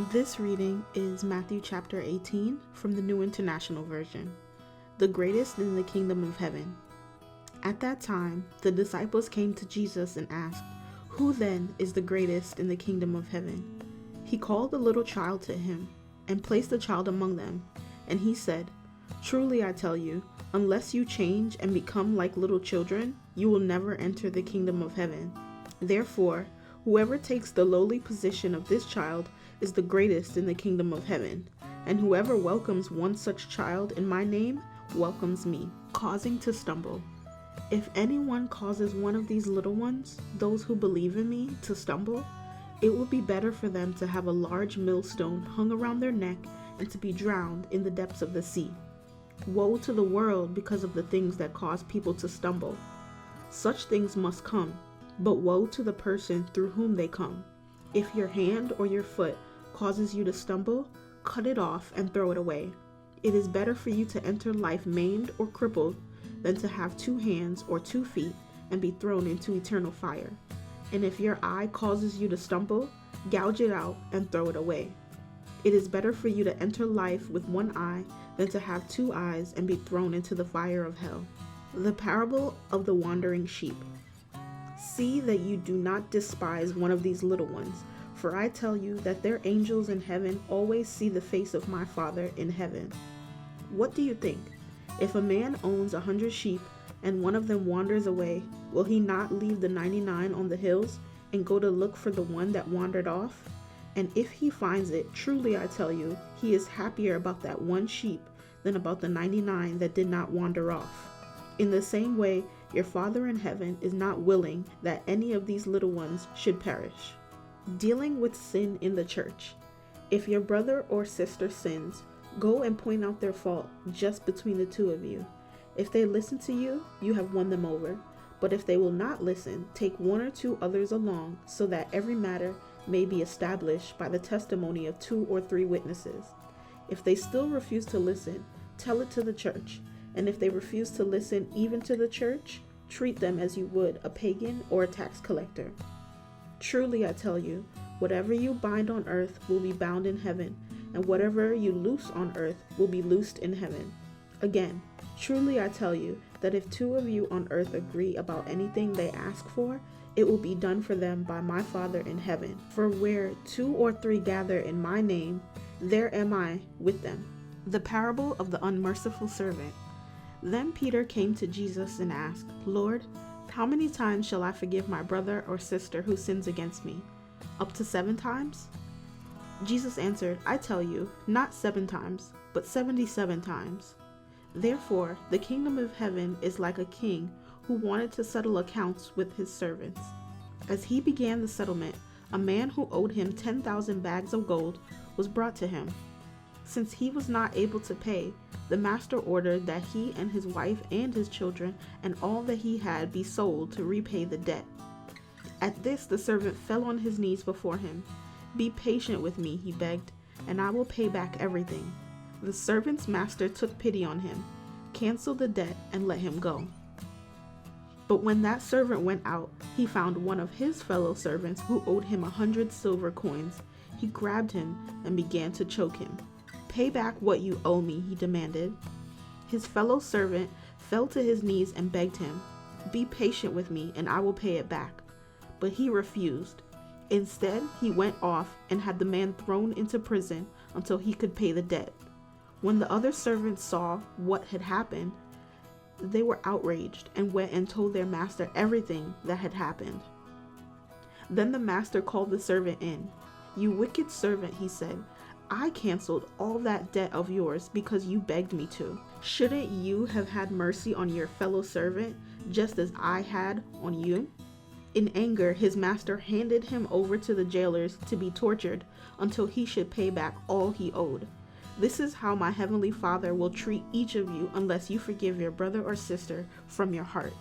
This reading is Matthew chapter 18 from the New International Version. The greatest in the kingdom of heaven. At that time, the disciples came to Jesus and asked, "Who then is the greatest in the kingdom of heaven?" He called a little child to him and placed the child among them. And he said, "Truly I tell you, unless you change and become like little children, you will never enter the kingdom of heaven. Therefore, whoever takes the lowly position of this child is the greatest in the kingdom of heaven, and whoever welcomes one such child in my name welcomes me." Causing to stumble. If anyone causes one of these little ones, those who believe in me, to stumble, it would be better for them to have a large millstone hung around their neck and to be drowned in the depths of the sea. Woe to the world because of the things that cause people to stumble. Such things must come, but woe to the person through whom they come. If your hand or your foot causes you to stumble, cut it off and throw it away. It is better for you to enter life maimed or crippled than to have 2 hands or 2 feet and be thrown into eternal fire. And if your eye causes you to stumble, gouge it out and throw it away. It is better for you to enter life with 1 eye than to have 2 eyes and be thrown into the fire of hell. The parable of the wandering sheep. See that you do not despise one of these little ones, for I tell you that their angels in heaven always see the face of my Father in heaven. What do you think? If a man owns 100 sheep and one of them wanders away, will he not leave the 99 on the hills and go to look for the one that wandered off? And if he finds it, truly I tell you, he is happier about that one sheep than about the 99 that did not wander off. In the same way, your Father in heaven is not willing that any of these little ones should perish. Dealing with sin in the church. If your brother or sister sins, go and point out their fault just between the 2 of you. If they listen to you, you have won them over. But if they will not listen, take 1 or 2 others along, so that every matter may be established by the testimony of 2 or 3 witnesses. If they still refuse to listen, tell it to the church. And if they refuse to listen even to the church, treat them as you would a pagan or a tax collector. Truly I tell you, whatever you bind on earth will be bound in heaven, and whatever you loose on earth will be loosed in heaven. Again, truly I tell you that if 2 of you on earth agree about anything they ask for, it will be done for them by my Father in heaven. For where 2 or 3 gather in my name, there am I with them. The parable of the unmerciful servant. Then Peter came to Jesus and asked, "Lord, how many times shall I forgive my brother or sister who sins against me? Up to 7 times?" Jesus answered, "I tell you, not 7 times, but 77 times. Therefore, the kingdom of heaven is like a king who wanted to settle accounts with his servants. As he began the settlement, a man who owed him 10,000 bags of gold was brought to him. Since he was not able to pay, the master ordered that he and his wife and his children and all that he had be sold to repay the debt. At this, the servant fell on his knees before him. 'Be patient with me,' he begged, 'and I will pay back everything.' The servant's master took pity on him, canceled the debt, and let him go. But when that servant went out, he found one of his fellow servants who owed him 100 silver coins. He grabbed him and began to choke him. 'Pay back what you owe me,' he demanded. His fellow servant fell to his knees and begged him, 'Be patient with me, and I will pay it back.' But he refused. Instead, he went off and had the man thrown into prison until he could pay the debt. When the other servants saw what had happened, they were outraged and went and told their master everything that had happened. Then the master called the servant in. 'You wicked servant,' he said, 'I canceled all that debt of yours because you begged me to. Shouldn't you have had mercy on your fellow servant just as I had on you?' In anger, his master handed him over to the jailers to be tortured until he should pay back all he owed. This is how my heavenly Father will treat each of you unless you forgive your brother or sister from your heart."